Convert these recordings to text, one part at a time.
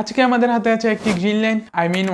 আজকে আমাদের হাতে আছে একটি green line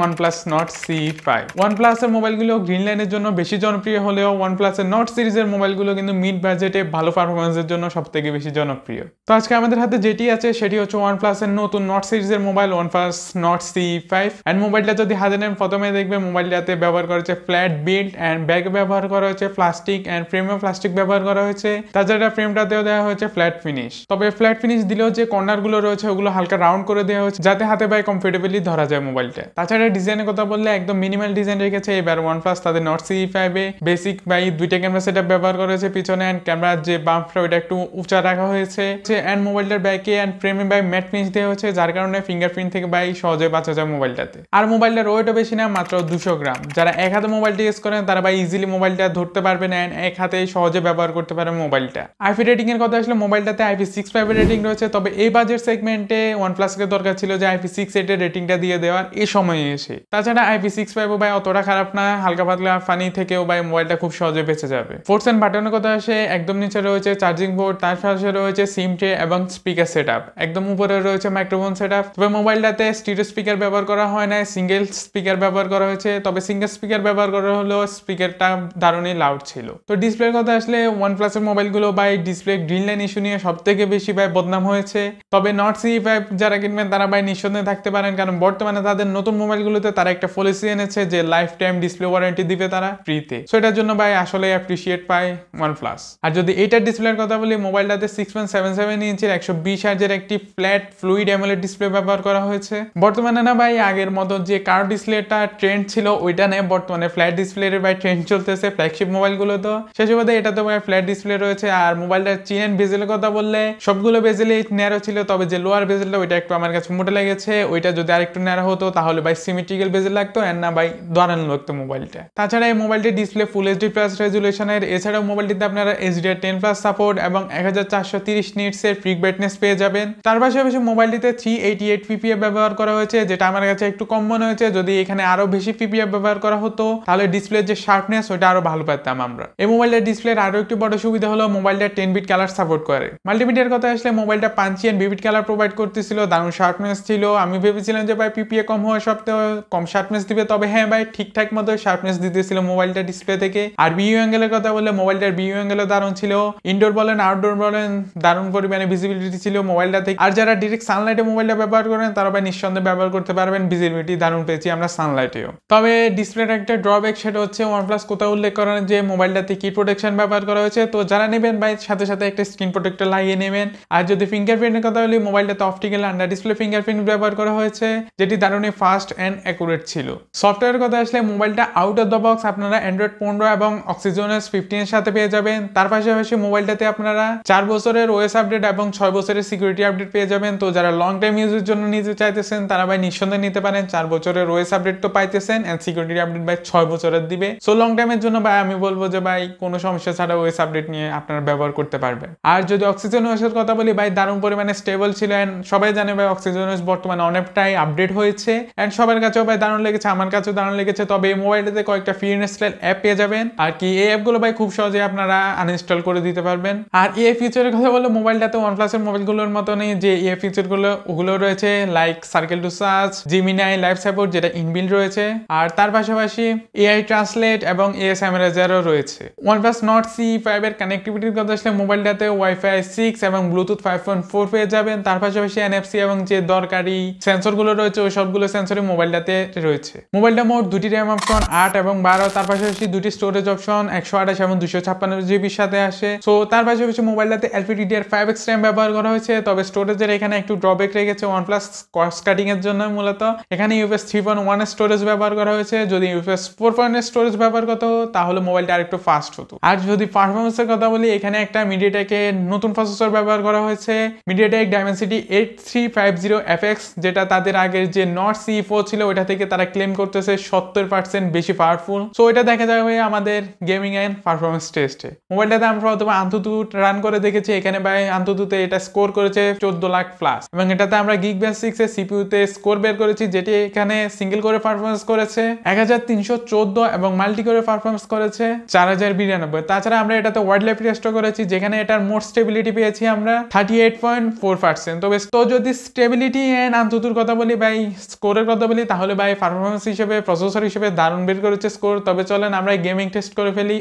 OnePlus Nord C5। OnePlus এর মোবাইলগুলো গ্রিন লাইনের জন্য বেশি জনপ্রিয় হলেও OnePlus এর Nord সিরিজের মোবাইলগুলো কিন্তু মিড বাজেটে ভালো পারফরম্যান্সের জন্য সবথেকে বেশি জনপ্রিয়। তো আজকে আমাদের হাতে যেটি আছে সেটি হচ্ছে OnePlus এর নতুন Nord সিরিজের mobile OnePlus Nord C5। And মোবাইলটা যদি হাতে নেন প্রথমে দেখবে মোবাইলটাতে ব্যবহার করা হয়েছে ফ্ল্যাট বিল্ড এন্ড ব্যাগে ব্যবহার করা হয়েছে প্লাস্টিক এন্ড ফ্রেমেও প্লাস্টিক ব্যবহার করা হয়েছে। তাছাড়া ফ্রেমটাতেও দেওয়া হয়েছে ফ্ল্যাট ফিনিশ। তবে ফ্ল্যাট ফিনিশ দিলেও যে কর্নারগুলো রয়েছে ওগুলো হালকা রাউন্ড করে দেওয়া হয়েছে যাতে হাতে পায়ে কমফোর্টেবলি ধরা যায় মোবাইলটা। তাছাড়া ডিজাইনের কথা বললে একদম মিনিমাল ডিজাইন রেখেছে এবার OnePlus তাদের Nord C5 এ বেসিক দুইটা ক্যামেরা সেটআপ ব্যবহার করেছে পিছনে এন্ড ক্যামেরার যে বাম্পটা ওটা একটু উঁচা রাখা হয়েছে এন্ড মোবাইলটার ব্যাকে এন্ড ফ্রেমে ম্যাট ফিনিশ দেওয়া হয়েছে যার কারণে ফিঙ্গারপ্রিন্ট থেকে সহজে বাঁচা যায় মোবাইলটাতে। আর মোবাইলটার ওয়েটও বেশি না, মাত্র 200 গ্রাম। যারা এক হাতে মোবাইলটা ইউজ করেন তারা ইজিলি মোবাইলটা ধরতে পারবেন এন্ড এক হাতে সহজে ব্যবহার করতে পারেন মোবাইলটা। আইপি রেটিং এর কথা আসলে মোবাইলটাতে IP65 এর রেটিং রয়েছে, তবে এই বাজেট সেগমেন্টে OnePlus কে দরকার ছিল যে IP68 এর রেটিংটা দিয়ে দেওয়ার এই সময়ে এসে। তাছাড়া IP65 অতটা খারাপ না, হালকা পাতলা ফানি থেকেও মোবাইলটা খুব সহজে বেঁচে যাবে। ফোর্স এন্ড বাটনের কথা আসে একদম নিচে রয়েছে চার্জিং পোর্ট, তার পাশে রয়েছে সিম ট্রে এবং স্পিকার সেটআপ, একদম উপরে রয়েছে মাইক্রোফোন সেটআপ। তবে মোবাইলটাতে স্টিরিও স্পিকার ব্যবহার করা হয় না, সিঙ্গেল স্পিকার ব্যবহার করা হয়েছে। তবে সিঙ্গেল স্পিকার ব্যবহার করা হলেও স্পিকারটা দারুণই লাউড ছিল। তো ডিসপ্লের কথা আসলে OnePlus এর মোবাইলগুলো ডিসপ্লে গ্রিন লাইন ইস্যু নিয়ে সব থেকে বেশি বদনাম হয়েছে। তবে Nord C5 যারা কিনবেন তারা নিঃসন্দেহে থাকতে পারেন, কারণ বর্তমানে তাদের নতুন মোবাইলগুলোতে তারা একটা পলিসি এনেছে যে লাইফ টাইম ডিসপ্লে ওয়ারেন্টি দিবে তারা ফ্রিতে। সো এটার জন্য আসলে অ্যাপ্রিশিয়েট পায় OnePlus। আর যদি এইটার ডিসপ্লের কথা বলি, মোবাইলটাতে 6.77 ইঞ্চের 120 হার্জের একটি ফ্ল্যাট ফ্লুইড অ্যামোলেড ডিসপ্লে ব্যবহার করা হয়েছে। বর্তমানে না আগের মতো যে কার্ভ ডিসপ্লেটা ট্রেন্ড ছিল ওইটা নেই, বর্তমানে ফ্ল্যাট ডিসপ্লের ট্রেন্ড চলতেছে ফ্ল্যাগশিপ মোবাইলগুলো। তো সে সুবাদে এটাতে ফ্ল্যাট ডিসপ্লে রয়েছে। আর মোবাইলটার চিন এন্ড বেজেলের কথা বললে সবগুলো বেজেলই ন্যারো ছিল, তবে যে লোয়ার বেজেলটা ওইটা একটু আমার কাছে মোটা লেগেছে। ওইটা যদি আরেকটু ন্যারো হতো তাহলে সিমেট্রিক্যাল বেজেল লাগতো এন্ড না দাঁড়ানো লাগতো মোবাইলটা। তাছাড়া এই মোবাইলটির ডিসপ্লে ফুল এইচডি প্লাস রেজুলেশনের। এছাড়াও মোবাইলটিতে আপনারা HDR10+ সাপোর্ট এবং 1440 নিটসের পিক ব্রাইটনেস পেয়ে যাবেন। তার পাশাপাশি মোবাইলটিতে 388 PPF ব্যবহার করা হয়েছে, যেটা আমার কাছে একটু কম মনে হয়েছে। যদি এখানে আরো বেশি PPF ব্যবহার করা হতো তাহলে ডিসপ্লের যে শার্পনেস ওটা আরো ভালো পেতাম আমরা। এই মোবাইলের ডিসপ্লের আরো একটি বড় সুবিধা হলো মোবাইলটা 10-bit কালার সাপোর্ট করে। মাল্টিমিডিয়ার কথা আসলে মোবাইলটা Panji and vivid colour provide করতেছিল, দারুণ শার্পনেস ছিল। আমি ভেবেছিলাম যে PPF কম হওয়া সত্ত্বেও কম শার্পনেস দিবে, তবে হ্যাঁ ঠিকঠাক মতো শার্পনেস দিতেছিল মোবাইলটা ডিসপ্লে থেকে। আর ভিউ অ্যাঙ্গেলের কথা বললে মোবাইলটার ভিউ অ্যাঙ্গেলও দারুণ ছিল, ইনডোর বলেন আউটডোর বলেন দারুণ পরিমাণে ভিজিবিলিটি ছিল মোবাইলটা থেকে। আর যারা ডিরেক্ট সানলাইটে মোবাইলটা ব্যবহার করেন তারা নিঃসন্দেহে ব্যবহার করতে পারবেন, ভিজিবিলিটি দারুণ পেয়েছি আমরা সানলাইটেও। তবে ডিসপ্লের একটা ড্রব্যাক সেটা হচ্ছে OnePlus কোথাও উল্লেখ করেন যে মোবাইলটাতে কি প্রোটেকশন ব্যবহার করা হয়েছে। তো যারা নেবেন সাথে সাথে একটা স্ক্রিন প্রোটেক্টর লাগিয়ে নেবেন। আর যদি ফিঙ্গারপ্রিন্টের কথা বলি, মোবাইলটাতে অপটিক্যাল আন্ডার ডিসপ্লে ফিঙ্গারপ্রিন্ট ব্যবহার করা হয়েছে, যেটি দারুণই ফাস্ট এন্ড অ্যাকুরেট ছিল। সফটওয়্যারের কথা আসলে মোবাইলটা আউট অফ দ্য বক্স আপনারা Android 15 এবং OxygenOS 15 এর সাথে পেয়ে যাবেন। তার পাশাপাশি মোবাইলটাতে আপনারা 4 বছরের OS আপডেট এবং 6 বছরের সিকিউরিটি আপডেট পেয়ে যাবেন। তো যারা লং টাইম ইউজের জন্য নিতে চাইতেছেন তারা নিঃসন্দেহে নিতে পারেন। 4 বছরের OS আপডেট তো পাইতেছেন এন্ড সিকিউরিটি আপডেট 6 বছরের দিবে। সো লং টাইমের জন্য আমি বলবো যে কোনো সমস্যা ছাড়া OS আপডেট নিয়ে আপনারা ব্যবহার করতে পারবেন। আর যদি OxygenOS এর কথা বলি দারুণ পরিমাণে স্টেবল ছিল এন্ড সবাই জানে OxygenOS বর্তমানে অনেকটাই আপডেট হয়েছে এন্ড সবার কাছেও দারুণ লেগেছে, আমার কাছেও দারুণ লেগেছে। তবে এই মোবাইলটাতে কয়েকটা ফ্রি ইনস্টল অ্যাপ পেয়ে যাবেন, আর কি এই অ্যাপগুলো খুব সহজে আপনারা আনইনস্টল করে দিতে পারবেন। আর এই ফিচারের কথা বললে মোবাইলটাতে OnePlus এর মোবাইলগুলোর মতনই যে এই ফিচারগুলো ওগুলো রয়েছে, like circle to search, Gemini live support যেটা ইনবিল্ড রয়েছে। আর তার পাশাপাশি AI ট্রান্সলেট এবং AS অ্যামেরাজারও রয়েছে। OnePlus Nord C5 এর কানেক্টিভিটির কথা আসলে মোবাইলটাতে Wi-Fi 6 এবং Bluetooth 5.4 পেয়ে যাবেন। তার পাশাপাশি NFC এবং যে দরকারি সেন্সরগুলো রয়েছে ওই সবগুলো সেন্সরই মোবাইলটাতে রয়েছে। মোবাইলটা মোট দুটি RAM অপশন 8 এবং 12, তার পাশাপাশি দুটি স্টোরেজ অপশন 128 এবং 256 GB এর সাথে আসে। সো তার পাশাপাশি মোবাইলটাতে LPDDR5X RAM ব্যবহার করা হয়েছে। তবে স্টোরেজের এখানে একটু ড্রব্যাক রেখেছে OnePlus কস্ট কাটিং এর জন্য। মূলত এখানে UFS 3.1 এর স্টোরেজ ব্যবহার করা হয়েছে, যদি UFS 4.1 এর স্টোরেজ ব্যবহার করতে হতো তাহলে মোবাইলটা আরেকটু ফাস্ট হতো। আর যদি পারফরম্যান্সের কথা বলি, এখানে একটা MediaTek-এর নতুন প্রসেসর ব্যবহার করা হয়েছে, MediaTek Dimensity 8350FX, যেটা তাদের আগের যে Nord C4 ছিল ওইটা থেকে তারা ক্লেম করতেছে 70% বেশি পাওয়ারফুল। সো এটা দেখা যাবে আমাদের গেমিং এন্ড পারফরম্যান্স টেস্টে। মোবাইলটাতে আমরা প্রথমে AnTuTu রান করে দেখেছি, এখানে AnTuTu-তে এটা স্কোর করেছে 14 লাখ প্লাস এবং এটাতে আমরা Geekbench 6 এর CPU-তে স্কোর বের করেছি, যেটি এখানে সিঙ্গেল করে পারফরম্যান্স করেছে 1314 এবং মাল্টি করে পারফরম্যান্স করেছে 4092। তাছাড়া আমরা এটাতে ওয়াইল্ড লাইফ টেস্ট করেছি, যেখানে এটার মোট স্টেবিলিটি পেয়েছি আমরা 38.4%। তবে তো যদি স্টেবিলিটি এন্ড আন্ততুর কথা বলি ভাই, স্কোরের কথা বলি, তাহলে ভাই পারফরমেন্স হিসেবে, প্রসেসর হিসেবে দারুণ বের করেছে স্কোর। তবে চলেন আমরা গেমিং টেস্ট করে ফেলি,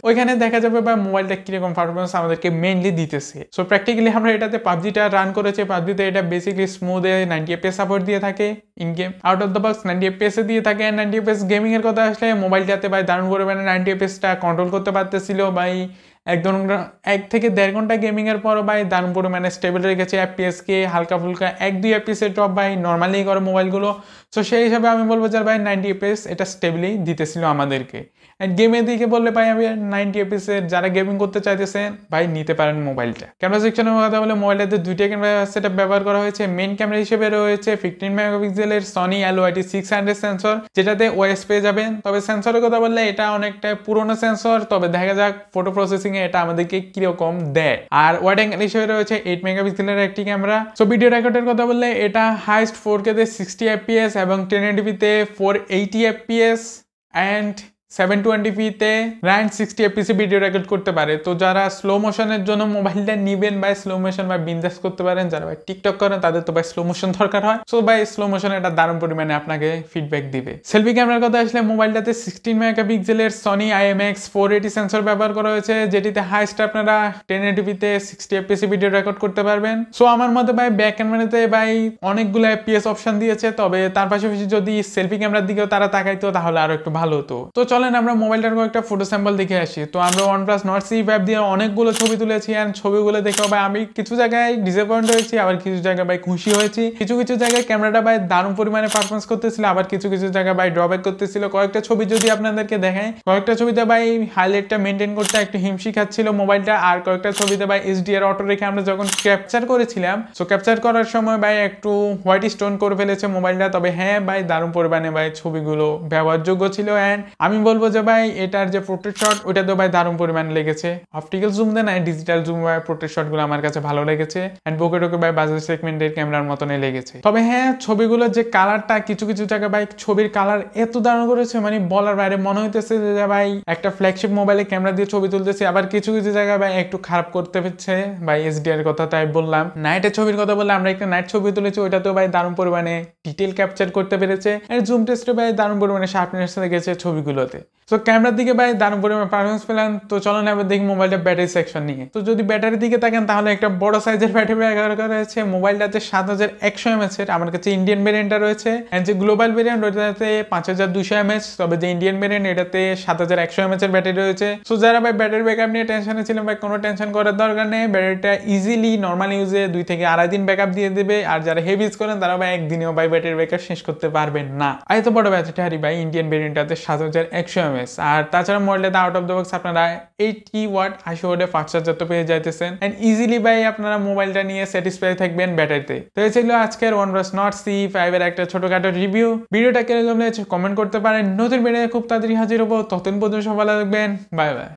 ওইখানে দেখা যাবে বা মোবাইলটা কিরকম পারফরমেন্স আমাদেরকে মেইনলি দিতেছে। সো প্র্যাকটিক্যালি আমরা এটাতে পাবজিটা রান করেছি। পাবজিতে এটা বেসিক্যালি স্মুথে 90 FPS সাপোর্ট দিয়ে থাকে, in game out of the box 90 FPS দিয়ে থাকে। 90 FPS গেমিং এর কথা আসলে মোবাইলটাতে ভাই দারুণ পরিমাণে 90 FPS টা কন্ট্রোল করতে পারতেছিল ভাই। 1 থেকে 1.5 ঘন্টা গেমিং এর পর ভাই দারুণ পরিমাণে স্টেবল রেখেছে FPS কে। হালকা ফুলকা 1-2 FPS এর ড্রপ ভাই নর্মালি করে মোবাইলগুলো। সো সেই হিসাবে আমি বলবো যে ভাই 90 FPS এটা স্টেবলি দিতেছিল আমাদেরকে। এন্ড গেমের দিকে বললে ভাই আমি 90 FPS এর যারা গেমিং করতে চাইতেছেন ভাই নিতে পারেন মোবাইলটা। ক্যামেরা সেকশনের কথা বলে মোবাইলটাতে দুইটা ক্যামেরা সেটআপ ব্যবহার করা হয়েছে। মেইন ক্যামেরা হিসেবে রয়েছে 15 মেগাপিক্সেলের সনি LYT 600 সেন্সর, যেটাতে OIS পেয়ে যাবেন। তবে সেন্সরের কথা বললে এটা অনেকটা পুরনো সেন্সর, তবে দেখা যাক ফটো প্রসেসিং এ এটা আমাদেরকে কিরকম দেয়। আর ওয়াইড অ্যাঙ্গেল হিসেবে রয়েছে 8 মেগাপিক্সেলের একটি ক্যামেরা। সো ভিডিও রেকর্ডের কথা বললে এটা হাইস্ট 4K তে 60 FPS এবং 1080p তে 480 FPS অ্যান্ড 720p তে 960 fps ভিডিও রেকর্ড করতে পারে। তো যারা স্লো মোশনের জন্য মোবাইলটা নিবেন ভাই, স্লো মোশন বা বিন্দাস করতে পারেন, যারা ভাই টিকটক করেন তাদের তো ভাই স্লো মোশন দরকার হয়। সো ভাই স্লো মোশন এটা দারুণ পরিমাণে আপনাকে ফিডব্যাক দিবে। সেলফি ক্যামেরার কথা আসলে মোবাইলটাতে 16 মেগাপিক্সেলের সনি IMX 480 সেন্সর ব্যবহার করা হয়েছে, যেটিতে হাইস্ট আপনারা 1080p তে 60 fps ভিডিও রেকর্ড করতে পারবেন। সো আমার মতে ভাই ব্যাক ক্যামেরাতে ভাই অনেকগুলো FPS অপশন দিয়েছে, তবে তার পাশাপাশি যদি সেলফি ক্যামেরার দিকেও তারা তাকাইতো তাহলে আরো একটু ভালো হতো। তো চলেন আমরা মোবাইলটার কয়েকটা ফটো স্যাম্পল দেখে আসি। তো আমরা OnePlus Nord C5 দিয়ে অনেকগুলো ছবি তুলেছি, আর ছবিগুলো দেখে ভাই আমি কিছু জায়গায় ডিসঅ্যাপয়েন্ট হয়েছি, আবার কিছু জায়গায় ভাই খুশি হয়েছি। কিছু জায়গায় ক্যামেরাটা ভাই দারুণ পরিমাণে পারফরমেন্স করতেছিল, আবার কিছু জায়গায় ভাই ড্রব্যাক করতেছিল। কয়েকটা ছবি যদি আপনাদেরকে দেখাই, কয়েকটা ছবিতে ভাই হাইলাইটটা মেনটেন করতে একটু হিমশি খাচ্ছিল মোবাইলটা, আর কয়েকটা ছবিতে ভাই HDR অটো রেখে আমরা যখন ক্যাপচার করেছিলাম, সো ক্যাপচার করার সময় ভাই একটু হোয়াইট স্টোন করে ফেলেছে মোবাইলটা। তবে হ্যাঁ ভাই দারুণ পরিমাণে ভাই ছবিগুলো ব্যবহারযোগ্য ছিল। অ্যান্ড আমি বলবো যে ভাই এটার যে পোর্ট্রেট শট ওটা তো ভাই দারুণ পরিমাণে লেগেছে। অপটিক্যাল জুম দেয় না, ডিজিটাল জুম ভাই পোর্ট্রেট শট গুলো আমার কাছে ভালো লেগেছে। এন্ড বোকে ভাই বাজাজ সেগমেন্টের ক্যামেরার মতনই লেগেছে। তবে হ্যাঁ ছবিগুলোর যে কালারটা, কিছু জায়গায় ভাই ছবির কালার এত দারুণ করেছে মানে বলার বাইরে। মনে হইতেছে যে ভাই একটা ফ্ল্যাগশিপ মোবাইলে ক্যামেরা দিয়ে ছবি তুলতেছে। আবার কিছু জায়গায় ভাই একটু খারাপ করতে হচ্ছে ভাই HDR কথা তাই বললাম। নাইটের ছবির কথা বললে আমরা একটা নাইট ছবি তুলেছি, ওইটাতেও ভাই দারুণ পরিমাণে ডিটেল ক্যাপচার করতে পেরেছে। এর জুম টেস্টে ভাই দারুণ পরিমাণে শার্পনেস লেগেছে ছবিগুলোতে। সো ক্যামেরার দিকে ভাই দারুণ পরিমাণে পারফরমেন্স পেলেন। তো চলেন এবার দেখি মোবাইলটা ব্যাটারি সেকশন নিয়ে। তো যদি ব্যাটারির দিকে থাকেন তাহলে একটা বড় সাইজের ব্যাটারি ব্যবহার করা হয়েছে। মোবাইলটাতে 7100 mAh এর আমার কাছে ইন্ডিয়ান ভেরিয়েন্টটা রয়েছে, এন্ড যে গ্লোবাল ভেরিয়েন্ট ওটাতে 5200 mAh। তবে যে ইন্ডিয়ান ভেরিয়েন্ট এটাতে 7100 mAh এর ব্যাটারি রয়েছে। সো যারা ভাই ব্যাটারি ব্যাকআপ নিয়ে টেনশনে ছিলেন ভাই, কোনো টেনশন করার দরকার নেই। ব্যাটারিটা ইজিলি নর্মাল ইউজে 2 থেকে আড়াই দিন ব্যাকআপ দিয়ে দেবে। আর যারা হেভি ইউজ করেন তারা ভাই একদিনেও ভাই ব্যাটারি ব্যাকআপ শেষ করতে পারবেন না। এত বড় ব্যাটারি ভাই ইন্ডিয়ান ভেরিয়েন্টটাতে 7100 mAh। আর তাছাড়া মোবাইলটাতে আউট অফ দ্য বক্স আপনারা 80 ওয়াট 80 ওয়াটে ফাস্ট চার্জার তো পেয়ে যাইতেছেন। এন্ড ইজিলি ভাই আপনারা মোবাইলটা নিয়ে স্যাটিসফাই থাকবেন ব্যাটারিতে। তো এই ছিল আজকের OnePlus Nord C5 এর একটা ছোটখাটো রিভিউ। ভিডিওটা কেমন লেগেছে কমেন্ট করতে পারেন। নতুন ভিডিও খুব তাড়াতাড়ি হাজির হবো, ততদিন পর্যন্ত সবাই ভালো থাকবেন। Bye bye.